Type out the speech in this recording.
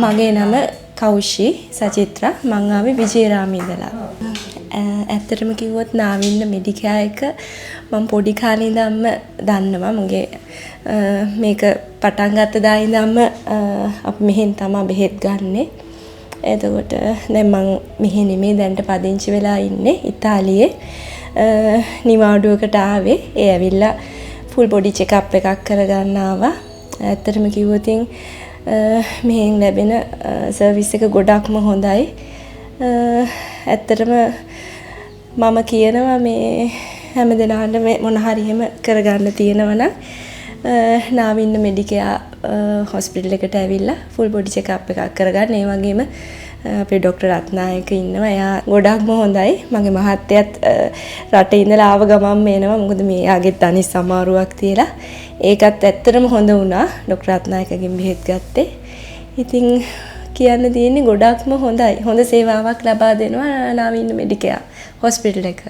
මගේ නම කෞෂි සචිත්‍රා මං ආවේ විජේරාමේ ඉඳලා. ඇත්තටම කිව්වොත් නාවින්න මෙඩිකෙයාර් එක මම පොඩි කාලේ ඉඳන්ම දන්නවා. මගේ මේක පටන් ගත්ත දා ඉඳන්ම අපි මෙහෙන් තමයි බෙහෙත් ගන්නෙ. එතකොට දැන් මං මෙහෙ නෙමෙයි දැන්ට පදිංචි වෙලා ඉන්නේ ඉතාලියේ. නිවාඩුවකට ආවේ. ඒ ඇවිල්ලා ෆුල් බොඩි චෙකප් එකක් කරගන්න ආවා. ඇත්තටම කිව්වොත් මෙහෙන් ලැබෙන සර්විස් එක ගොඩක්ම හොඳයි. ඇත්තටම මම කියනවා මේ හැමදෙනාට මේ මොන හරි එහෙම කරගන්න තියෙනවා නම් නාවින්න මෙඩිකෙයාර් හොස්පිටල් එකට ඇවිල්ලා ෆුල් බොඩි චෙකප් එකක් කරගන්න. ඒ වගේම අපේ ડોක්ටර් රත්නායක ඉන්නවා. එයා ගොඩක්ම හොඳයි. මගේ මහත්තයත් රටේ ඉඳලා ආව ගමන්ම එනවා. මොකද මේ යාගෙත් අනිත් සමාරුවක් තියලා. ඒකත් ඇත්තටම හොඳ වුණා. ડોක්ටර් රත්නායකගෙන් බෙහෙත් ගත්තේ. ඉතින් කියන්න තියෙන්නේ ගොඩක්ම හොඳයි. හොඳ සේවාවක් ලබා දෙනවා නාවින්න මෙඩිකෙයාර් හොස්පිටල් එක.